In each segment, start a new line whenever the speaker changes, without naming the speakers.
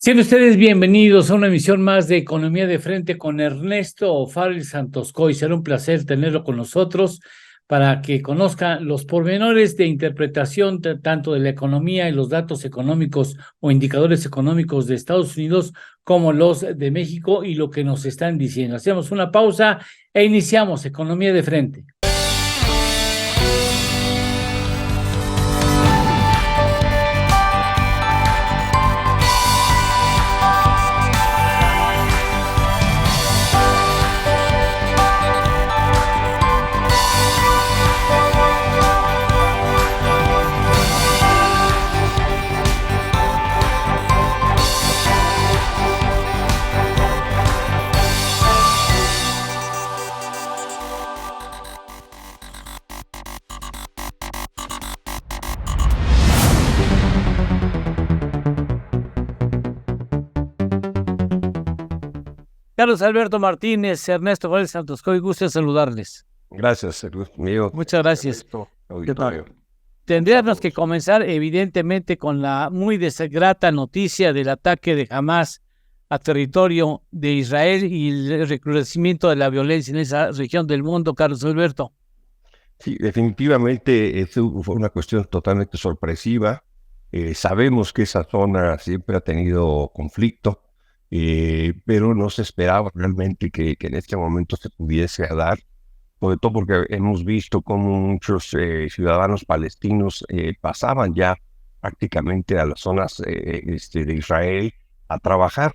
Sean ustedes bienvenidos a una emisión más de Economía de Frente con Ernesto Farrell Santoscoy. Será un placer tenerlo con nosotros para que conozca los pormenores de interpretación tanto de la economía y los datos económicos o indicadores económicos de Estados Unidos como los de México y lo que nos están diciendo. Hacemos una pausa e iniciamos Economía de Frente. Carlos Alberto Martínez, Ernesto Farrell Santoscoy, gusto en saludarles.
Gracias, mío.
Muchas gracias. Tendríamos que comenzar evidentemente con la muy desgrata noticia del ataque de Hamás a territorio de Israel y el recrudecimiento de la violencia en esa región del mundo, Carlos Alberto.
Sí, definitivamente eso fue una cuestión totalmente sorpresiva. Sabemos que esa zona siempre ha tenido conflicto, pero no se esperaba realmente que en este momento se pudiese dar, sobre todo porque hemos visto cómo muchos ciudadanos palestinos pasaban ya prácticamente a las zonas de Israel a trabajar.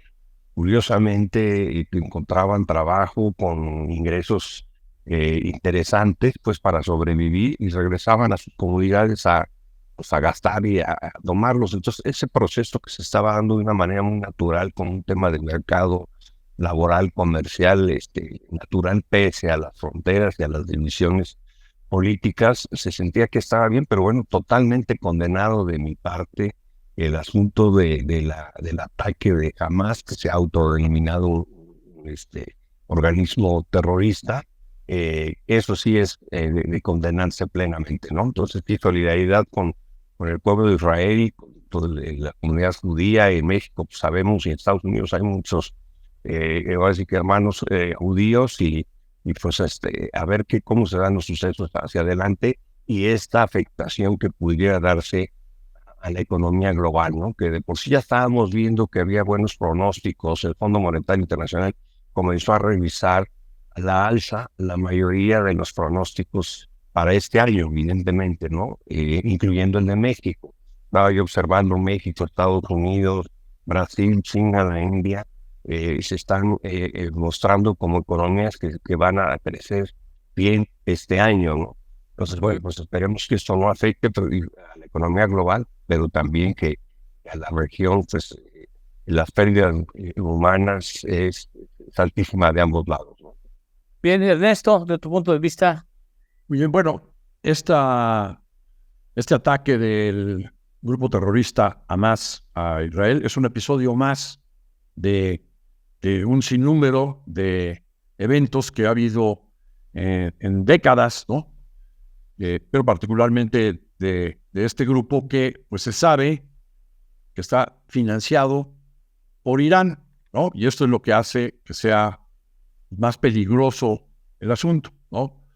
Curiosamente, encontraban trabajo con ingresos interesantes pues para sobrevivir y regresaban a sus comunidades a gastar y a tomarlos. Entonces, ese proceso que se estaba dando de una manera muy natural con un tema de mercado laboral, comercial, natural, pese a las fronteras y a las divisiones políticas, se sentía que estaba bien, pero bueno, totalmente condenado de mi parte el asunto del ataque de Hamás, que se ha autodenominado un organismo terrorista. Eso sí es de condenarse plenamente, ¿no? Entonces, sí, solidaridad con el pueblo de Israel, con toda la comunidad judía. En México, pues, sabemos, y en Estados Unidos hay muchos ahora sí que hermanos judíos, y pues a ver cómo se dan los sucesos hacia adelante y esta afectación que pudiera darse a la economía global, ¿no? Que de por sí ya estábamos viendo que había buenos pronósticos. El Fondo Monetario Internacional comenzó a revisar a la alza la mayoría de los pronósticos para este año, evidentemente, ¿no? Incluyendo el de México. Estaba yo observando México, Estados Unidos, Brasil, China, la India, se están mostrando como economías que van a crecer bien este año, ¿no? Entonces, bueno, pues esperemos que esto no afecte a la economía global, pero también que a la región, pues las pérdidas humanas es altísima de ambos lados, ¿no?
Bien, Ernesto, de tu punto de vista.
Muy bien, bueno, este ataque del grupo terrorista Hamás a Israel es un episodio más de un sinnúmero de eventos que ha habido en décadas, ¿no? Pero particularmente de este grupo que pues se sabe que está financiado por Irán, ¿no? Y esto es lo que hace que sea más peligroso el asunto, ¿no?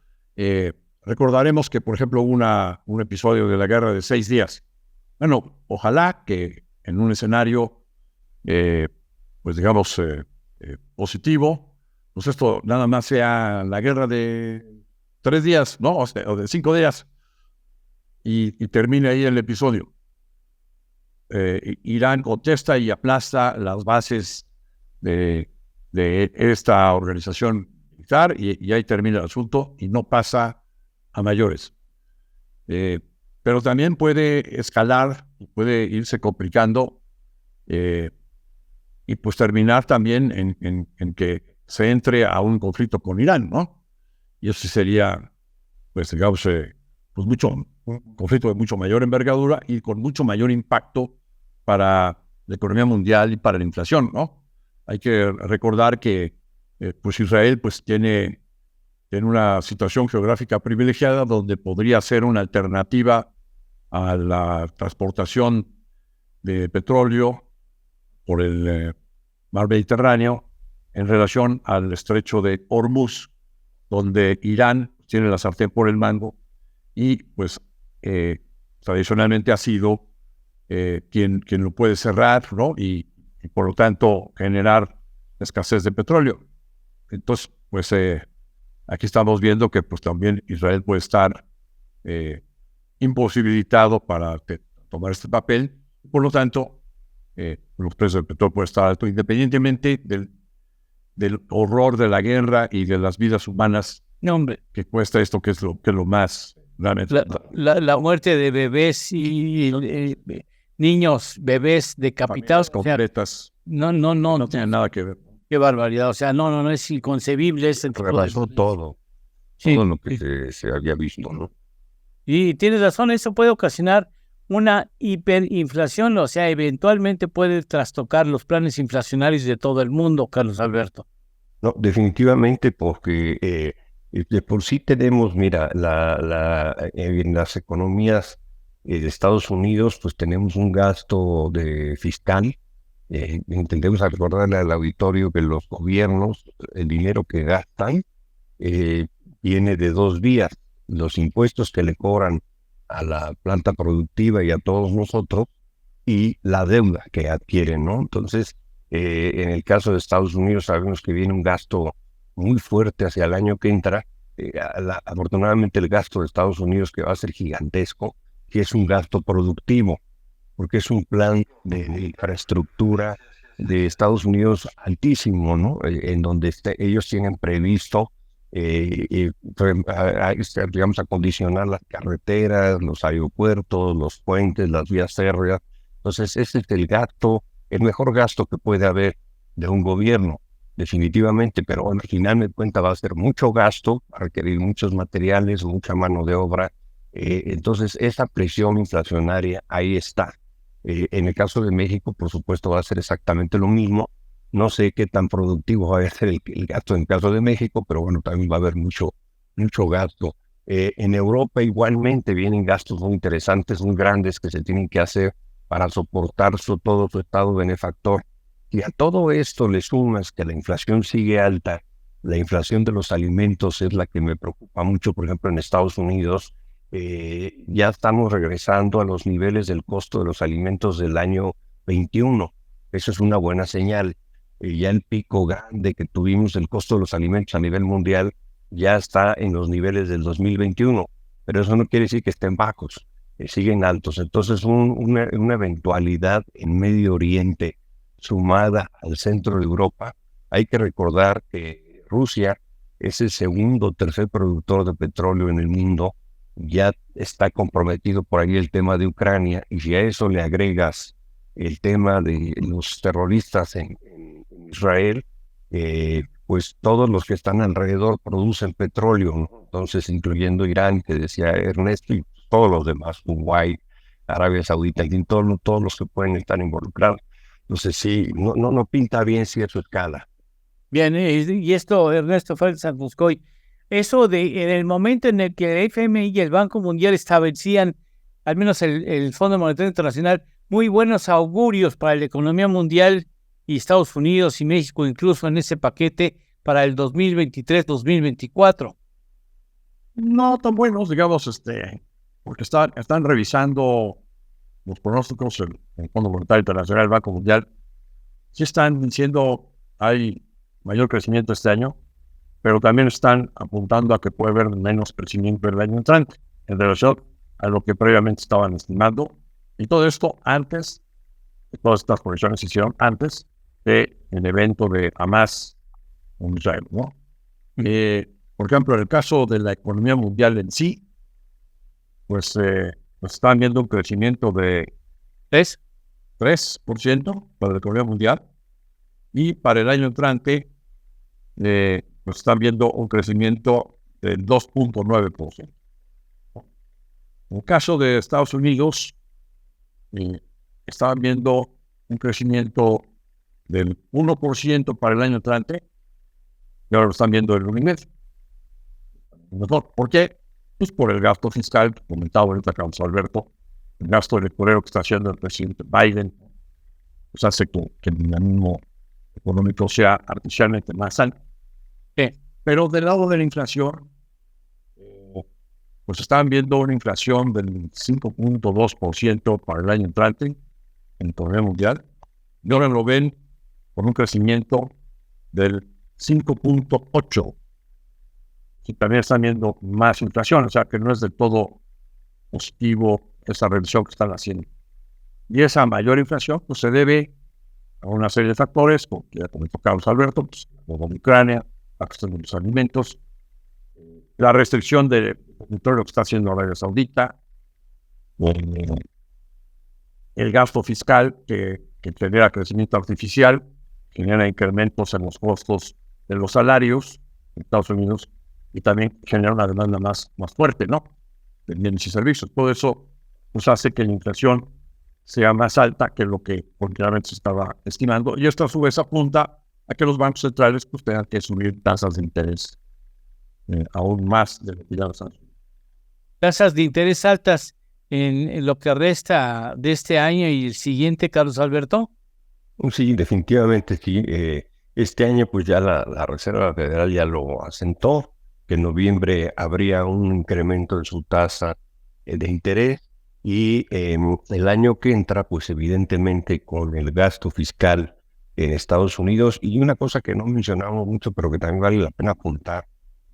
Recordaremos que, por ejemplo, hubo un episodio de la guerra de 6 días. Bueno, ojalá que en un escenario, pues digamos, positivo, pues esto nada más sea la guerra de 3 días, ¿no? O de 5 días, y termine ahí el episodio. Irán contesta y aplasta las bases de esta organización militar y ahí termina el asunto y no pasa a mayores. Pero también puede escalar, puede irse complicando y pues terminar también en que se entre a un conflicto con Irán, ¿no? Y eso sería, pues digamos, un conflicto de mucho mayor envergadura y con mucho mayor impacto para la economía mundial y para la inflación, ¿no? Hay que recordar que pues Israel pues tiene una situación geográfica privilegiada donde podría ser una alternativa a la transportación de petróleo por el mar Mediterráneo en relación al estrecho de Hormuz, donde Irán tiene la sartén por el mango y pues tradicionalmente ha sido quien lo puede cerrar, ¿no? Y por lo tanto generar escasez de petróleo. Entonces, pues aquí estamos viendo que pues también Israel puede estar imposibilitado para tomar este papel. Por lo tanto, los precios del petróleo pueden estar altos, independientemente del horror de la guerra y de las vidas humanas
No, hombre,
que cuesta esto, que es lo más realmente.
la muerte de bebés y niños, bebés decapitados,
Familias
o sea,
completas
no
tienen nada que ver.
qué barbaridad, o sea, no es inconcebible ese tipo de
Rebasó
cosas.
todo
Sí,
lo que
sí.
se había visto, ¿no?
Y tienes razón, eso puede ocasionar una hiperinflación, o sea, eventualmente puede trastocar los planes inflacionarios de todo el mundo, Carlos Alberto.
No, definitivamente, porque de por sí tenemos, mira, en las economías de Estados Unidos, pues tenemos un gasto fiscal. Intentemos recordarle al auditorio que los gobiernos, el dinero que gastan, viene de dos vías: los impuestos que le cobran a la planta productiva y a todos nosotros, y la deuda que adquieren, ¿no? Entonces, en el caso de Estados Unidos sabemos que viene un gasto muy fuerte hacia el año que entra. Afortunadamente el gasto de Estados Unidos, que va a ser gigantesco, que es un gasto productivo, porque es un plan de infraestructura de Estados Unidos altísimo, ¿no? En donde ellos tienen previsto, digamos, acondicionar las carreteras, los aeropuertos, los puentes, las vías férreas. Entonces, ese es el mejor gasto que puede haber de un gobierno, definitivamente, pero al final de cuentas va a ser mucho gasto, va a requerir muchos materiales, mucha mano de obra. Entonces, esa presión inflacionaria ahí está. En el caso de México, por supuesto, va a ser exactamente lo mismo. No sé qué tan productivo va a ser el gasto en el caso de México, pero bueno, también va a haber mucho gasto. En Europa igualmente vienen gastos muy interesantes, muy grandes, que se tienen que hacer para soportar todo su estado benefactor. Y a todo esto le sumas que la inflación sigue alta. La inflación de los alimentos es la que me preocupa mucho, por ejemplo, en Estados Unidos. Ya estamos regresando a los niveles del costo de los alimentos del año 21. Eso es una buena señal. Ya el pico grande que tuvimos del costo de los alimentos a nivel mundial ya está en los niveles del 2021, pero eso no quiere decir que estén bajos, siguen altos. Entonces una eventualidad en Medio Oriente sumada al centro de Europa. Hay que recordar que Rusia es el segundo o tercer productor de petróleo en el mundo. Ya está comprometido por ahí el tema de Ucrania, y si a eso le agregas el tema de los terroristas en Israel, pues todos los que están alrededor producen petróleo, ¿no? Entonces, incluyendo Irán, que decía Ernesto, y todos los demás, Kuwait, Arabia Saudita, todos los que pueden estar involucrados. Entonces, sí, no pinta bien cierta escala.
Bien, y esto, Ernesto Félix Santoscoy, eso en el momento en el que el FMI y el Banco Mundial establecían, al menos el Fondo Monetario Internacional, muy buenos augurios para la economía mundial y Estados Unidos y México, incluso en ese paquete para el 2023-2024.
No tan buenos, digamos, porque están revisando los pronósticos el Fondo Monetario Internacional, el Banco Mundial. Sí están diciendo hay mayor crecimiento este año, pero también están apuntando a que puede haber menos crecimiento el año entrante en relación a lo que previamente estaban estimando. Y todo esto antes, todas estas proyecciones se hicieron antes del evento de Hamas en Israel, ¿no? Por ejemplo, en el caso de la economía mundial en sí, pues están viendo un crecimiento de 3% para la economía mundial, y para el año entrante pues están viendo un crecimiento del 2.9%. En el caso de Estados Unidos, estaban viendo un crecimiento del 1% para el año entrante, y ahora lo están viendo del 1,5%. Mejor. ¿Por qué? Pues por el gasto fiscal que comentaba ahorita Carlos Alberto, el gasto electoral que está haciendo el presidente Biden, pues hace que el dinamismo económico sea artificialmente más alto. Pero del lado de la inflación, pues estaban viendo una inflación del 5.2% para el año entrante en el economía mundial, y ahora lo ven con un crecimiento del 5.8%. Y también están viendo más inflación, o sea que no es del todo positivo esa reducción que están haciendo. Y esa mayor inflación pues se debe a una serie de factores, como ya comentó Carlos Alberto, pues, la guerra de Ucrania, la cuestión de los alimentos, la restricción del petróleo que está haciendo Arabia Saudita, el gasto fiscal que genera crecimiento artificial, genera incrementos en los costos de los salarios en Estados Unidos y también genera una demanda más fuerte, ¿no? De bienes y servicios. Todo eso pues hace que la inflación sea más alta que lo que originalmente se estaba estimando, y esto a su vez apunta a que los bancos centrales pues tengan que subir tasas de interés aún más de lo que ya lo están.
Tasas de interés altas en lo que resta de este año y el siguiente, Carlos Alberto.
Sí, definitivamente sí. Este año pues ya la Reserva Federal ya lo asentó, que en noviembre habría un incremento en su tasa de interés, y el año que entra pues evidentemente con el gasto fiscal en Estados Unidos, y una cosa que no mencionamos mucho pero que también vale la pena apuntar,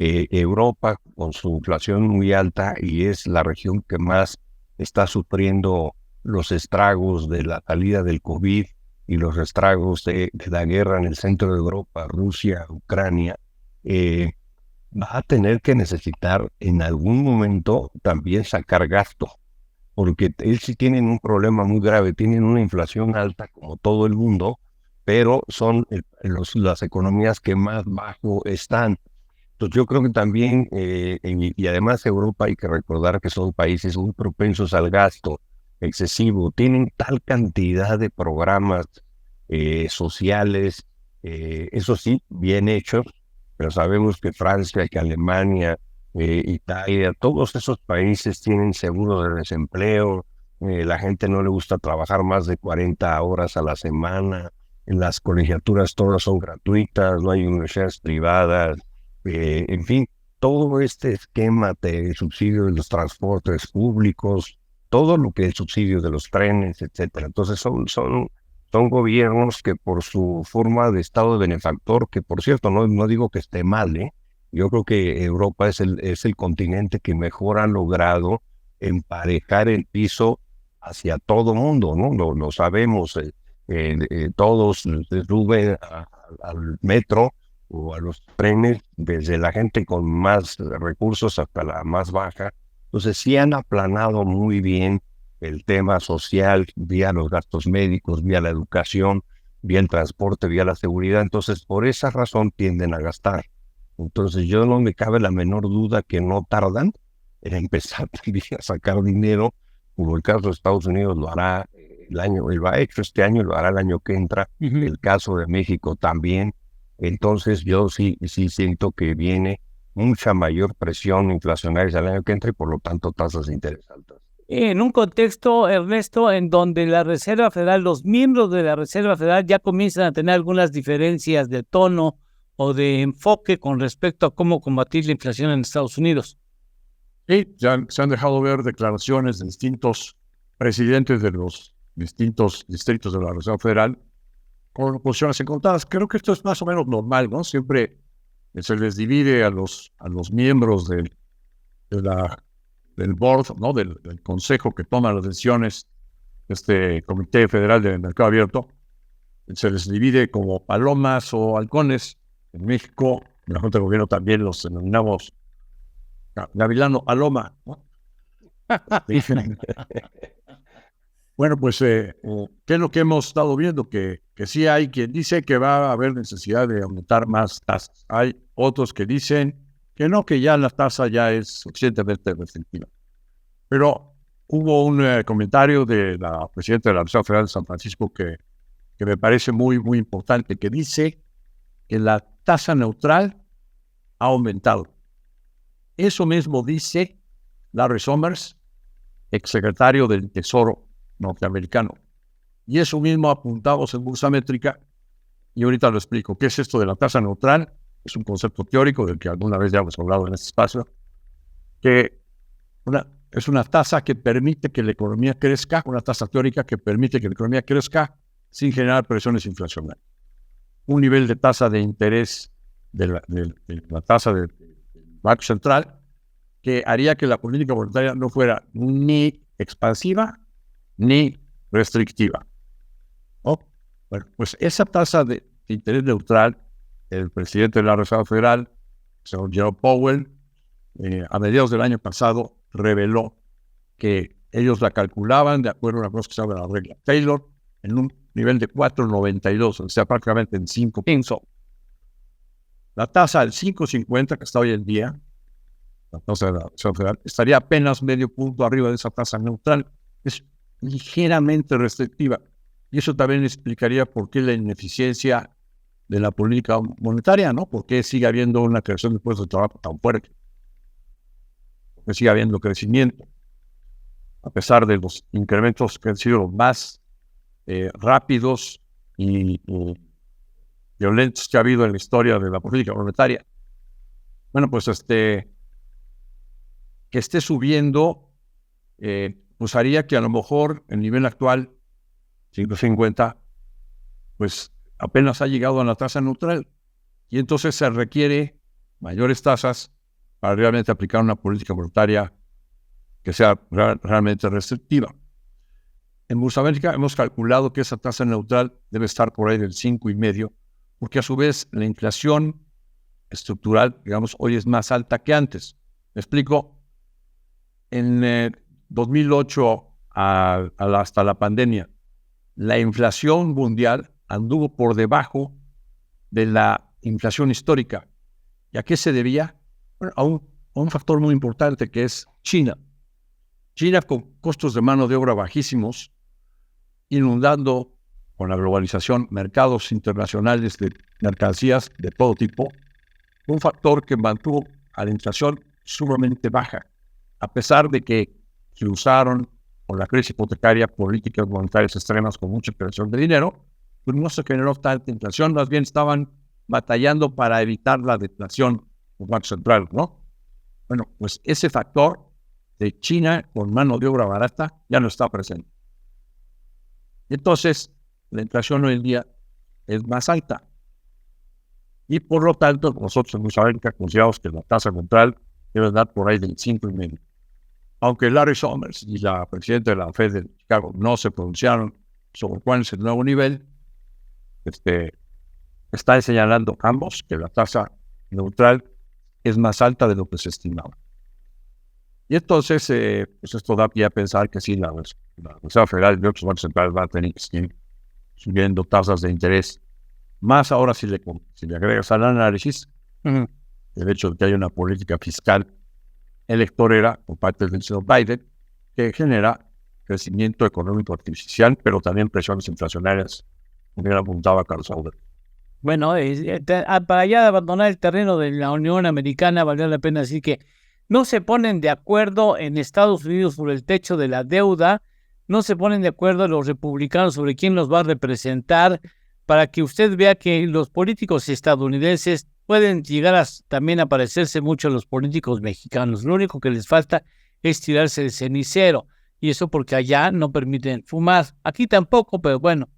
Europa con su inflación muy alta y es la región que más está sufriendo los estragos de la salida del COVID y los estragos de la guerra en el centro de Europa, Rusia, Ucrania, va a tener que necesitar en algún momento también sacar gasto, porque ellos sí tienen un problema muy grave, tienen una inflación alta como todo el mundo, pero son las economías que más bajo están. Entonces yo creo que también, y además Europa hay que recordar que son países muy propensos al gasto excesivo, tienen tal cantidad de programas sociales, eso sí, bien hechos, pero sabemos que Francia, que Alemania, Italia, todos esos países tienen seguro de desempleo, la gente no le gusta trabajar más de 40 horas a la semana, las colegiaturas todas son gratuitas, no hay universidades privadas, en fin, todo este esquema de subsidio de los transportes públicos, todo lo que es subsidio de los trenes, etcétera. Entonces son gobiernos que por su forma de estado de benefactor, que por cierto no digo que esté mal, yo creo que Europa es el continente que mejor ha logrado emparejar el piso hacia todo mundo, ¿no? Lo sabemos, todos se suben al metro o a los trenes, desde la gente con más recursos hasta la más baja. Entonces sí han aplanado muy bien el tema social, vía los gastos médicos, vía la educación, vía el transporte, vía la seguridad. Entonces por esa razón tienden a gastar. Entonces yo no me cabe la menor duda que no tardan en empezar también a sacar dinero, como el caso de Estados Unidos lo hará lo ha hecho este año, lo hará el año que entra, el caso de México también. Entonces yo sí siento que viene mucha mayor presión inflacionaria el año que entra y por lo tanto tasas de interés altas.
En un contexto, Ernesto, en donde la Reserva Federal, los miembros de la Reserva Federal ya comienzan a tener algunas diferencias de tono o de enfoque con respecto a cómo combatir la inflación en Estados Unidos.
Sí, ya se han dejado ver declaraciones de distintos presidentes de los distintos distritos de la Reserva Federal con posiciones encontradas. Creo que esto es más o menos normal, ¿no? Siempre se les divide a los miembros del board, ¿no? Del consejo que toma las decisiones, este Comité Federal de Mercado Abierto, se les divide como palomas o halcones. En México, en la Junta de Gobierno también los denominamos Gavilano Paloma, ¿no? Bueno, pues, ¿qué es lo que hemos estado viendo? Que sí hay quien dice que va a haber necesidad de aumentar más tasas. Hay otros que dicen que no, que ya la tasa ya es suficientemente restrictiva. Pero hubo un comentario de la presidenta de la Reserva Federal de San Francisco que me parece muy, muy importante, que dice que la tasa neutral ha aumentado. Eso mismo dice Larry Summers, exsecretario del Tesoro norteamericano. Y eso mismo apuntamos en Bursa Métrica, y ahorita lo explico. ¿Qué es esto de la tasa neutral? Es un concepto teórico del que alguna vez ya hemos hablado en este espacio, que es una tasa que permite que la economía crezca, una tasa teórica que permite que la economía crezca sin generar presiones inflacionarias. Un nivel de tasa de interés de la tasa del Banco Central que haría que la política monetaria no fuera ni expansiva ni restrictiva. Bueno, pues esa tasa de interés neutral, el presidente de la Reserva Federal, el señor Jerome Powell, a mediados del año pasado reveló que ellos la calculaban de acuerdo a una cosa que se llama la regla Taylor en un nivel de 4.92, o sea, prácticamente en 5 pesos. La tasa del 5.50 que está hoy en día, la tasa de la Reserva Federal, estaría apenas medio punto arriba de esa tasa neutral. Es ligeramente restrictiva. Y eso también explicaría por qué la ineficiencia de la política monetaria, ¿no? ¿Por qué sigue habiendo una creación de puestos de trabajo tan fuerte? ¿Por qué sigue habiendo crecimiento? A pesar de los incrementos que han sido los más rápidos y violentos que ha habido en la historia de la política monetaria. Bueno, pues que esté subiendo, pues haría que a lo mejor el nivel actual, 5.50, pues apenas ha llegado a la tasa neutral. Y entonces se requiere mayores tasas para realmente aplicar una política monetaria que sea realmente restrictiva. En Bursa Métrica hemos calculado que esa tasa neutral debe estar por ahí del 5.5, porque a su vez la inflación estructural, digamos, hoy es más alta que antes. Me explico. En 2008 hasta la pandemia, la inflación mundial anduvo por debajo de la inflación histórica. ¿Y a qué se debía? Bueno, a un factor muy importante que es China. China, con costos de mano de obra bajísimos, inundando con la globalización mercados internacionales de mercancías de todo tipo, un factor que mantuvo a la inflación sumamente baja, a pesar de que se usaron con la crisis hipotecaria políticas monetarias extremas con mucha presión de dinero, pues no se generó tanta inflación, más bien estaban batallando para evitar la deflación del Banco Central, ¿no? Bueno, pues ese factor de China con mano de obra barata ya no está presente. Entonces, la inflación hoy en día es más alta. Y por lo tanto, nosotros en Bursa Métrica consideramos que la tasa neutral debe dar por ahí del 5.5. Aunque Larry Summers y la presidenta de la Fed de Chicago no se pronunciaron sobre cuál es el nuevo nivel, está señalando ambos que la tasa neutral es más alta de lo que se estimaba. Y entonces, pues esto da pie a pensar que sí, la Reserva Federal y otros bancos centrales van a tener que seguir subiendo tasas de interés. Más ahora si le agregas al análisis el hecho de que hay una política fiscal electorera por parte del señor Biden que genera crecimiento económico artificial, pero también presiones inflacionarias, como bien apuntaba Carlos Sauber.
Bueno, para ya abandonar el terreno de la Unión Americana, valdría la pena decir que no se ponen de acuerdo en Estados Unidos sobre el techo de la deuda, no se ponen de acuerdo los republicanos sobre quién los va a representar, para que usted vea que los políticos estadounidenses pueden llegar también a parecerse mucho a los políticos mexicanos. Lo único que les falta es tirarse el cenicero, y eso porque allá no permiten fumar. Aquí tampoco, pero bueno,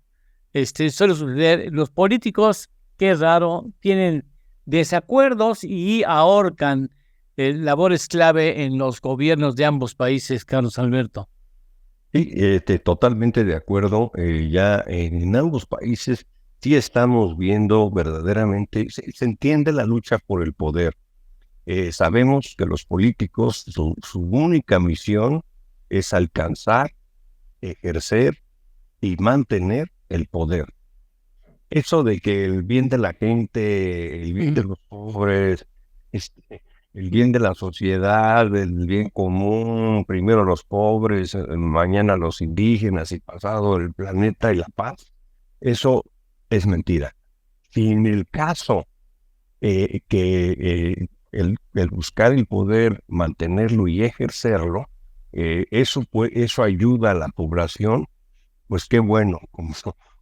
suele suceder. Los políticos, qué raro, tienen desacuerdos y ahorcan labores clave en los gobiernos de ambos países, Carlos Alberto.
Sí, totalmente de acuerdo. Ya en ambos países sí estamos viendo verdaderamente, se entiende la lucha por el poder. Sabemos que los políticos, su única misión es alcanzar, ejercer y mantener el poder. Eso de que el bien de la gente, el bien de los pobres, el bien de la sociedad, el bien común, primero los pobres, mañana los indígenas y pasado el planeta y la paz, eso es mentira. Si en el caso el buscar el poder, mantenerlo y ejercerlo, eso ayuda a la población pues qué bueno,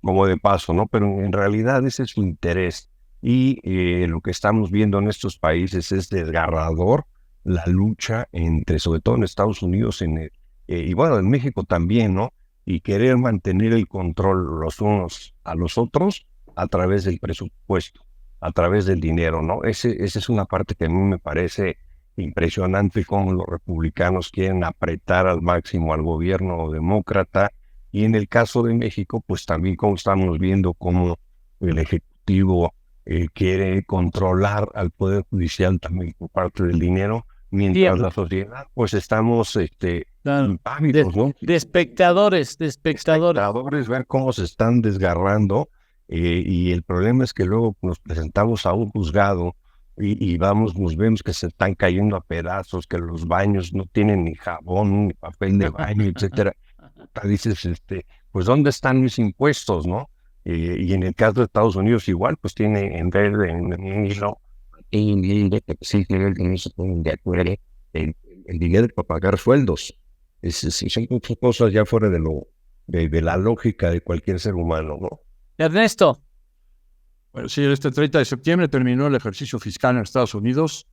como de paso, ¿no? Pero en realidad ese es su interés. Y lo que estamos viendo en estos países es desgarrador la lucha entre, sobre todo en Estados Unidos, y bueno, en México también, ¿no? Y querer mantener el control los unos a los otros a través del presupuesto, a través del dinero, ¿no? Esa es una parte que a mí me parece impresionante, cómo los republicanos quieren apretar al máximo al gobierno demócrata, y en el caso de México, pues también como estamos viendo cómo el Ejecutivo quiere controlar al Poder Judicial también por parte del dinero, mientras la sociedad, pues estamos
claro,
impávidos, ¿no?
de espectadores,
Ver cómo se están desgarrando, y el problema es que luego nos presentamos a un juzgado y nos vemos que se están cayendo a pedazos, que los baños no tienen ni jabón, ni papel de baño, etcétera. Dices, pues ¿dónde están mis impuestos, no? Y en el caso de Estados Unidos igual, pues tiene en verde, el dinero para pagar sueldos. Son muchas cosas ya fuera de la lógica de cualquier ser humano, ¿no?
Ernesto.
Bueno, sí, este 30 de septiembre terminó el ejercicio fiscal en Estados Unidos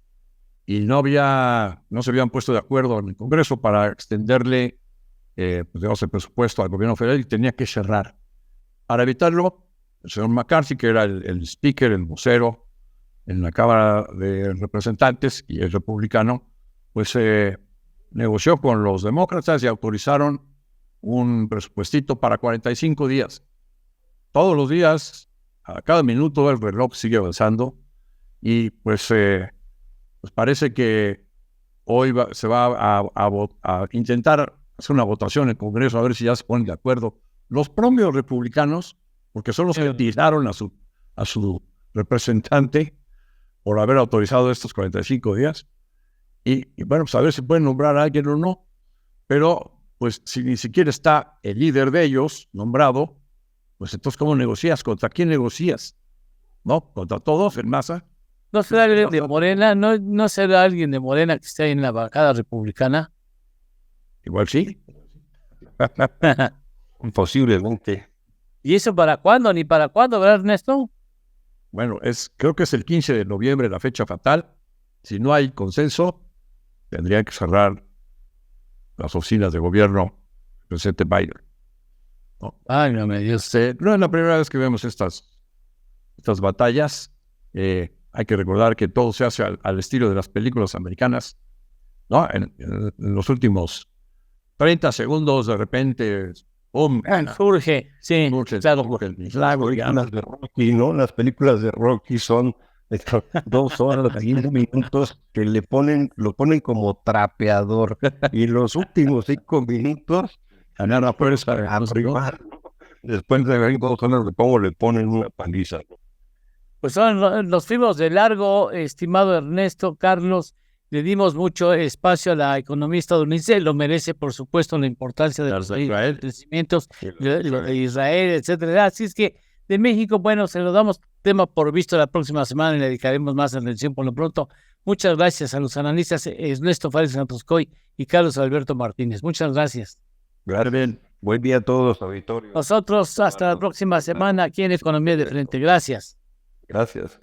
y no se habían puesto de acuerdo en el Congreso para extenderle digamos, el presupuesto al gobierno federal, y tenía que cerrar. Para evitarlo, el señor McCarthy, que era el speaker, el vocero en la Cámara de Representantes y el republicano, pues negoció con los demócratas y autorizaron un presupuestito para 45 días. Todos los días, a cada minuto, el reloj sigue avanzando y pues parece que hoy se va a intentar hacer una votación en el Congreso a ver si ya se ponen de acuerdo los propios republicanos, porque son los que tiraron a su representante por haber autorizado estos 45 días. Y bueno, pues a ver si pueden nombrar a alguien o no. Pero, pues, si ni siquiera está el líder de ellos nombrado, pues entonces, ¿cómo negocias? ¿Contra quién negocias? ¿No? ¿Contra todos en masa?
¿No será alguien de Morena? ¿No será alguien de Morena que esté ahí en la bancada republicana?
Igual sí.
Posiblemente.
¿Y eso para cuándo? ¿Ni para cuándo, verdad, Ernesto?
Bueno, creo que es el 15 de noviembre la fecha fatal. Si no hay consenso, tendrían que cerrar las oficinas de gobierno del presidente Biden. ¿No?
Ay, no me Dios.
No es la primera vez que vemos estas batallas. Hay que recordar que todo se hace al estilo de las películas americanas, ¿no? En los últimos 30 segundos, de repente, ¡pum!
Surge, sí, claro.
Las de Rocky, ¿no? Las películas de Rocky son 2 horas, 10 minutos, que lo ponen como trapeador, y los últimos 5 minutos después de ver 2 horas de cómo le ponen una paliza.
Pues nos fuimos de largo, estimado Ernesto, Carlos. Le dimos mucho espacio a la economía estadounidense, lo merece, por supuesto, la importancia de los crecimientos de Israel, etcétera. Así es que de México, bueno, se lo damos tema por visto la próxima semana y le dedicaremos más atención por lo pronto. Muchas gracias a los analistas Ernesto Fárez Santoscoy y Carlos Alberto Martínez. Muchas gracias.
Gracias. Bien. Buen día a todos, auditorio.
Nosotros hasta la próxima semana aquí en Economía de Frente. Gracias.
Gracias.